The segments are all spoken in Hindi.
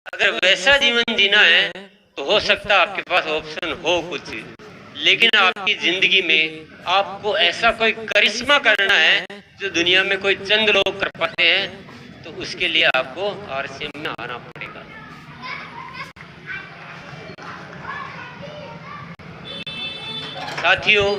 अगर वैसा जीवन जीना है तो हो सकता है आपके पास ऑप्शन हो कुछ, लेकिन आपकी जिंदगी में आपको ऐसा कोई करिश्मा करना है जो दुनिया में कोई चंद लोग कर पाते हैं, तो उसके लिए आपको आरसीएम में आना पड़ेगा। साथियों,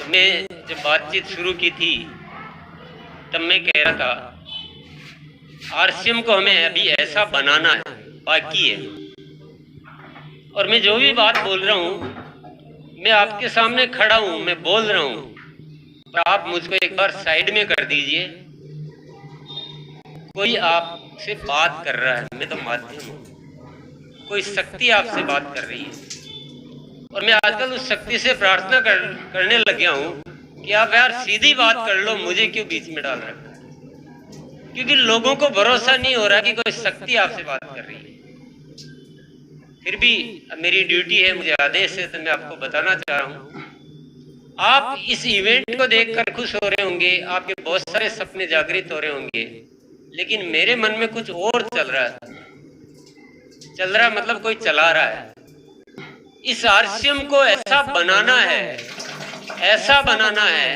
मैं जब बातचीत शुरू की थी तब मैं कह रहा था आरसीएम को हमें अभी ऐसा बनाना है, बाकी है। और मैं जो भी बात बोल रहा हूँ, मैं आपके सामने खड़ा हूँ, मैं बोल रहा हूँ, पर आप मुझको एक बार साइड में कर दीजिए। कोई आपसे बात कर रहा है, मैं तो माध्यम हूँ, कोई शक्ति आपसे बात कर रही है, और मैं आजकल उस शक्ति से प्रार्थना करने लग गया हूँ कि आप यार सीधी बात कर लो, मुझे क्यों बीच में डाल रखा? क्योंकि लोगों को भरोसा नहीं हो रहा कि कोई शक्ति आपसे बात कर रही है। फिर भी मेरी ड्यूटी है, मुझे आदेश है, तो मैं आपको बताना चाह रहा हूँ। आप इस इवेंट को देखकर खुश हो रहे होंगे, आपके बहुत सारे सपने जागृत हो रहे होंगे, लेकिन मेरे मन में कुछ और चल रहा है। चल रहा मतलब कोई चला रहा है। इस आरसीएम को ऐसा बनाना है, ऐसा बनाना है,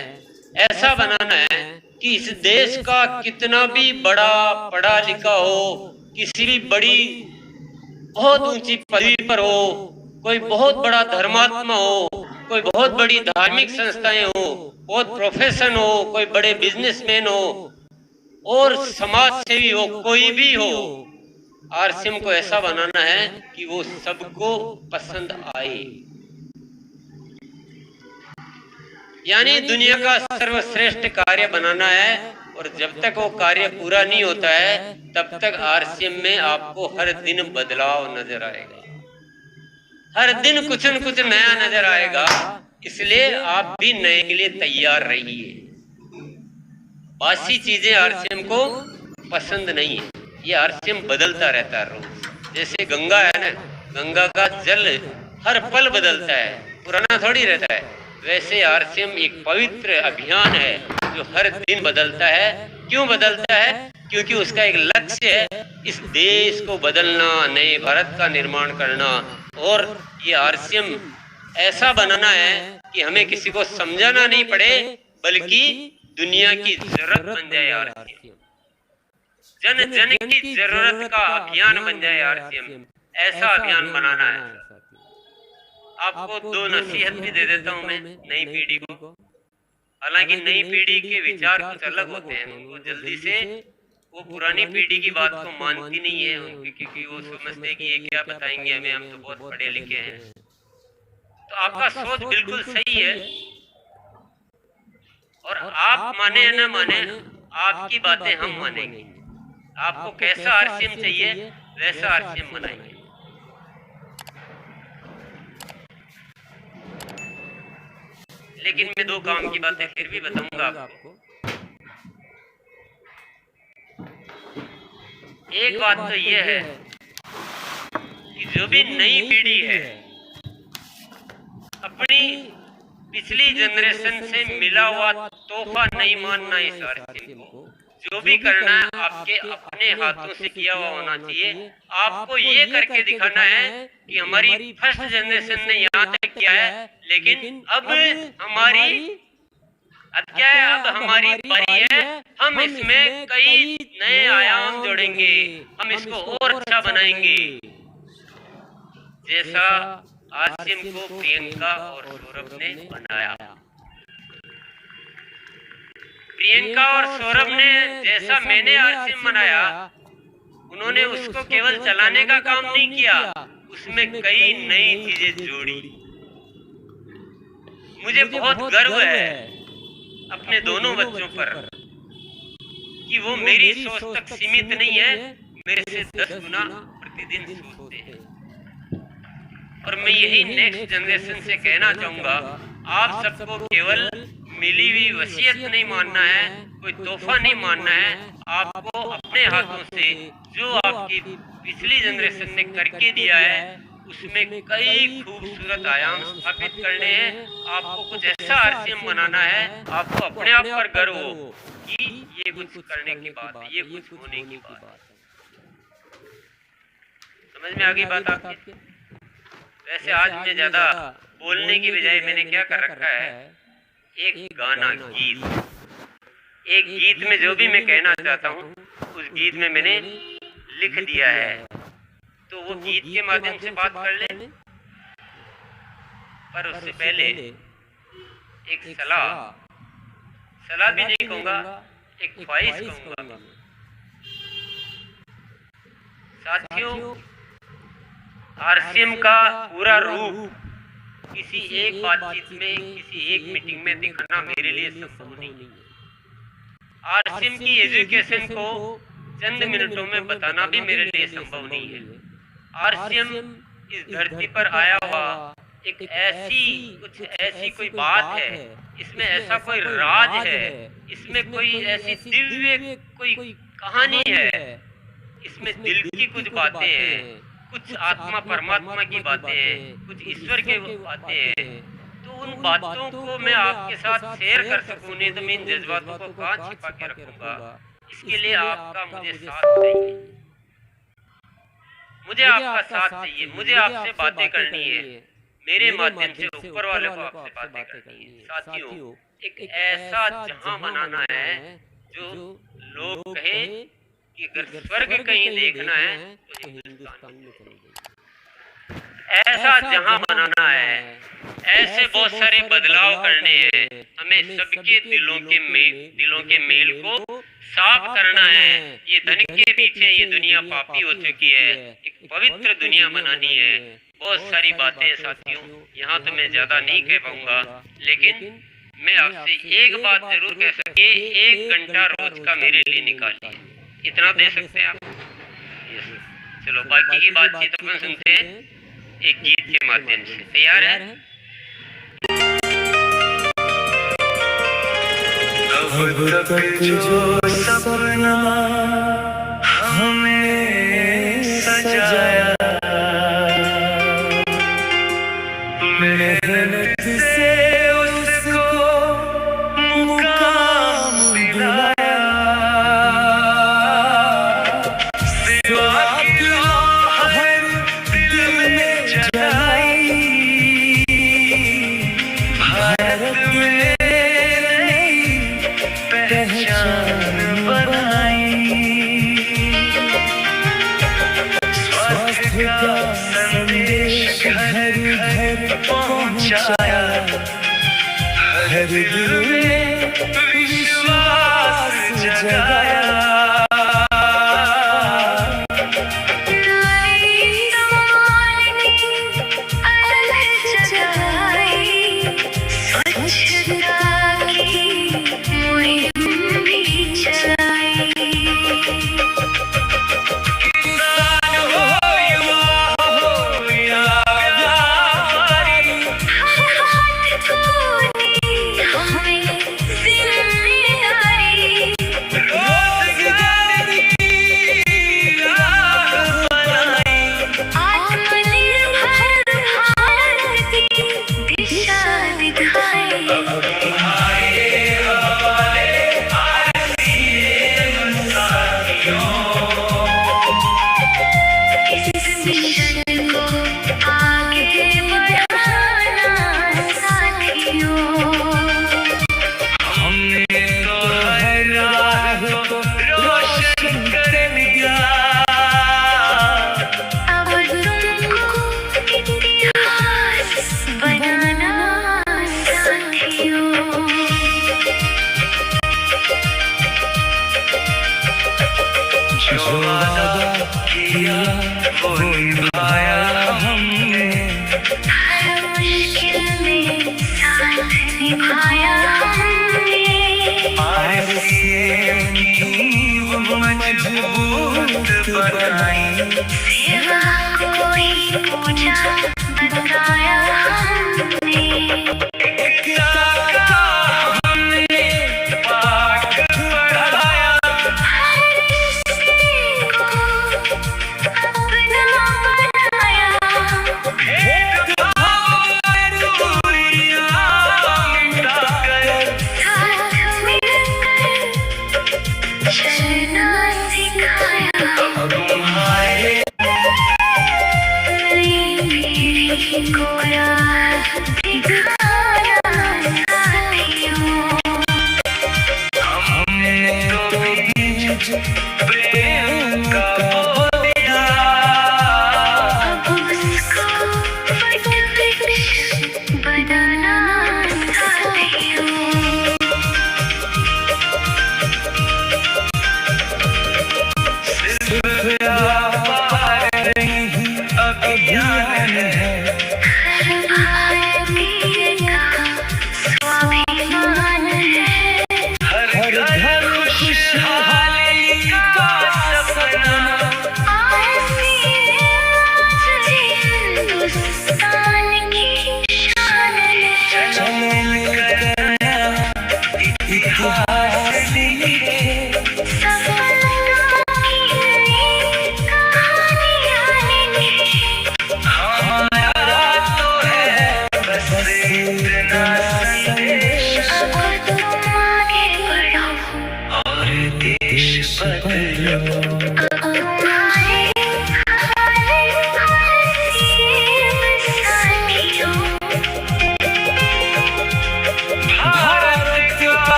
ऐसा बनाना है कि इस देश का कितना भी बड़ा पढ़ा लिखा हो, किसी भी बड़ी बहुत ऊंची पदवी पर हो, कोई बहुत बड़ा धर्मात्मा हो, कोई बहुत बड़ी धार्मिक संस्थाएं हो, बहुत प्रोफेशन हो, कोई बड़े बिजनेसमैन हो और समाज सेवी हो, कोई भी हो, आरसीएम को ऐसा बनाना है कि वो सबको पसंद आए। यानी दुनिया का सर्वश्रेष्ठ कार्य बनाना है, और जब तक वो कार्य पूरा नहीं होता है तब तक आरसीएम में आपको हर दिन बदलाव नजर आएगा, हर दिन कुछ न कुछ नया नजर आएगा। इसलिए आप भी नए के लिए तैयार रहिए। बासी चीजें आरसीएम को पसंद नहीं है, ये आरसीएम बदलता रहता है रोज। जैसे गंगा है ना, गंगा का जल हर पल बदलता है, पुराना थोड़ी रहता है। वैसे आरसीएम एक पवित्र अभियान है जो हर दिन बदलता है। क्यों बदलता है? क्योंकि उसका एक लक्ष्य है, इस देश को बदलना, नए भारत का निर्माण करना। और ये आरसीएम ऐसा बनाना है कि हमें किसी को समझाना नहीं पड़े, बल्कि दुनिया की जरूरत बन जाए आरसीएम, जन जन की जरूरत का अभियान बन जाए आरसीएम। ऐसा अभियान बनाना है। आपको दो नसीहत भी दे देता हूं मैं नई पीढ़ी को। हालांकि नई पीढ़ी के विचार कुछ अलग होते हैं, उनको जल्दी से वो पुरानी पीढ़ी की बात को मानती नहीं है, क्योंकि वो समझते हैं कि ये क्या बताएंगे हमें, हम तो बहुत पढ़े लिखे हैं। तो आपका सोच बिल्कुल सही है, और आप माने या न माने, आपकी बातें हम मानेंगे। आपको कैसा आरसीएम चाहिए वैसा आरसीएम बनाएंगे। लेकिन मैं दो काम की बातें फिर भी बताऊंगा आपको। एक बात तो यह है कि जो भी नई पीढ़ी है, अपनी पिछली जनरेशन से मिला हुआ तोहफा नहीं मानना इस आरसीएम को। जो भी करना है आपके अपने हाथों से किया हुआ होना चाहिए। आपको ये करके दिखाना है कि हमारी फर्स्ट जनरेशन ने यहाँ तक किया है, लेकिन अब क्या है, अब हमारी बारी है। हम इसमें कई नए आयाम जोड़ेंगे, हम इसको और अच्छा बनाएंगे। जैसा आरसीएम को प्रियंका और सौरभ ने बनाया। प्रियंका और सौरभ ने जैसा मैंने आरसीएम बनाया, उन्होंने उसको केवल चलाने का काम नहीं किया, उसमें कई नई चीजें जोड़ी। मुझे बहुत गर्व है अपने दोनों बच्चों पर कि वो मेरी सोच तक सीमित नहीं है, मेरे से 10 गुना प्रतिदिन सोचते हैं। और मैं यही नेक्स्ट जनरेशन से कहना चाहूंगा, आप सबको केवल मिली हुई वसीयत नहीं मानना है, कोई तोहफा नहीं मानना है। आपको अपने हाथों से जो आपकी पिछली जनरेशन ने करके दिया है, उसमें कई खूबसूरत आयाम स्थापित करने हैं। आपको कुछ ऐसा आरसीएम बनाना है, आपको अपने आप पर गर्व हो कि ये कुछ करने की बात है, ये कुछ होने की बात है। समझ में आ गई बात आपकी? वैसे आज मैं ज्यादा बोलने की बजाय मैंने क्या कर रखा है, एक गाना गीत, एक गीत में जो भी मैं कहना चाहता हूँ उस गीत में मैंने लिख दिया है, तो वो गीत के माध्यम से बात कर ले। पर उससे पहले एक सलाह भी नहीं कहूँगा, एक ख्वाहिश कहूँगा। साथियों, आरसीएम का पूरा रूप किसी एक बातचीत में, किसी एक मीटिंग में दिखाना मेरे लिए संभव नहीं है। आरसीएम की एजुकेशन को चंद मिनटों में बताना भी मेरे लिए संभव नहीं है। आरसीएम इस धरती पर आया हुआ एक ऐसी कोई बात है, इसमें ऐसा कोई राज है, इसमें कोई ऐसी दिव्य कोई कहानी है, इसमें दिल की कुछ बातें हैं, कुछ आत्मा परमात्मा की बातें हैं, कुछ ईश्वर के बातें हैं। तो उन बातों को मैं आपके साथ शेयर कर सकूं, नहीं तो मैं इन जज्बातों को कहाँ छिपा के रखूंगा। इसके लिए आपका मुझे साथ चाहिए, मुझे आपका साथ चाहिए, मुझे आपसे बातें करनी है, मेरे माध्यम से ऊपर वाले को आपसे बातें करनी है। साथियों, एक ऐसा जहां बनाना है जो लोग कहें कि अगर स्वर्ग कहीं देखना है तो हिंदुस्तान में चले जाइए। ऐसा जहां बनाना है, ऐसे बहुत सारे बदलाव करने हैं, हमें सबके दिलों के मेल को साफ करना है। ये धन के पीछे ये दुनिया पापी हो चुकी है, एक पवित्र दुनिया बनानी है। बहुत सारी बातें साथियों, यहाँ तो मैं ज्यादा नहीं कह पाऊंगा, लेकिन मैं आपसे एक बात जरूर कह सके, 1 घंटा रोज का मेरे लिए निकालिए, इतना दे सकते हैं आप? चलो बाकी की बातचीत अपन सुनते हैं एक गीत के माध्यम से। तैयार है? अब तक जो सपना हमें सजाया, मेहनत से उसको मुकाम दिलाया, सिवा की हर दिल में जलाई, भारत में पहचान बनाई, स्वास्थ्य का संदेश घर घर पहुंचाया, हर दिल में विश्वास जगाया। जो वादा किया वो निभाया हमने, हर मुश्किल में साथ निभाया हमने, आरसीएम की वो मजबूत बनाई, सेवा कोई पूजा बताया हमने,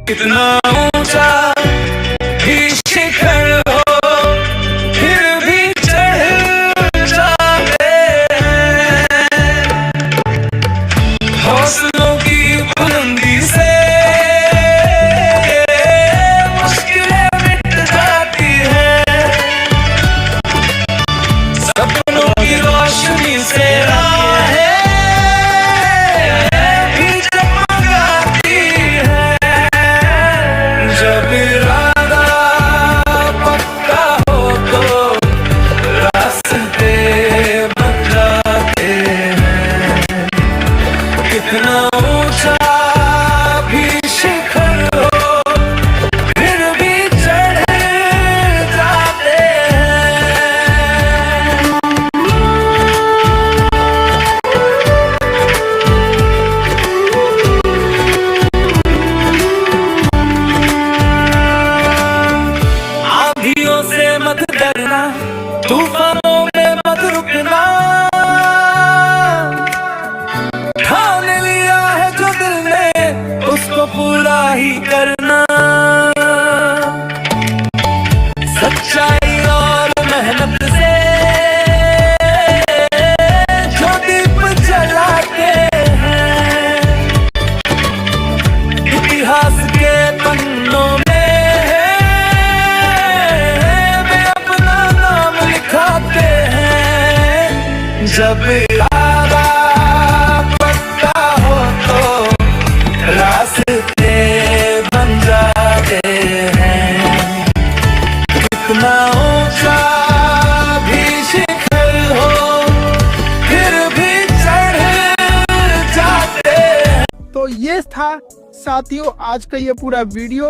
कितना ऊंचा भी शिखर हो फिर भी चढ़ जाते हैं। हौसलों की बुलंदी से मुश्किलें मिट जाती हैं। सपनों की रोशनी से राहें भी जगमगाती हैं। जब इरादा पक्का हो तो रास्ते बन जाते हैं। कितना ऊंचा भी शिखर हो फिर भी चढ़ जाते हैं। आंधियों से मत डरना, तूफानों में मत रुकना। ठान लिया है जो दिल ने उसको पूरा ही करना। सच्चाई और मेहनत से जो दीप जलाते हैं। इतिहास के पन्नों में वे अपना नाम लिखाते हैं। जब इरादा पक्का हो तो रास्ते बन जाते हैं। कितना ऊंचा भी शिखर हो फिर भी चढ़ जाते हैं। तो ये था साथियों आज का ये पूरा वीडियो।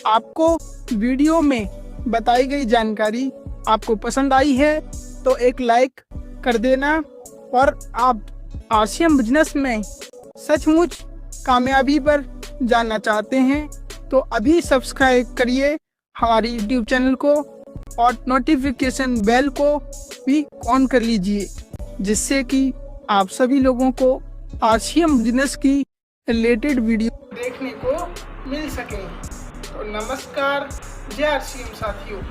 आपको वीडियो में बताई गई जानकारी आपको पसंद आई है तो एक लाइक कर देना। और आप आरसीएम बिजनेस में सचमुच कामयाबी पर जानना चाहते हैं तो अभी सब्सक्राइब करिए हमारे यूट्यूब चैनल को और नोटिफिकेशन बेल को भी ऑन कर लीजिए, जिससे कि आप सभी लोगों को आरसीएम बिजनेस की रिलेटेड वीडियो देखने को मिल सके। तो नमस्कार, जय आरसीएम साथियों।